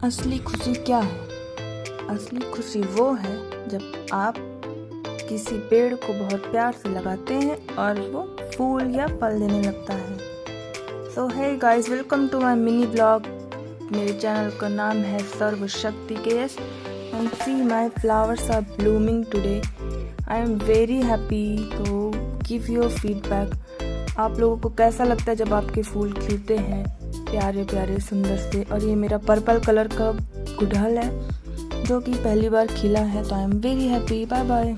असली खुशी क्या है? असली खुशी वो है जब आप किसी पेड़ को बहुत प्यार से लगाते हैं और वो फूल या फल देने लगता है। So hey guys, welcome to my mini blog. मेरे चैनल का नाम है Sarvashakti KS and see my flowers are blooming today. I am very happy. तो गिव योर फीडबैक। आप लोगों को कैसा लगता है जब आपके फूल खिलते हैं प्यारे प्यारे सुंदर से। और ये मेरा पर्पल कलर का गुड़हल है जो कि पहली बार खिला है। तो I am very happy. Bye bye.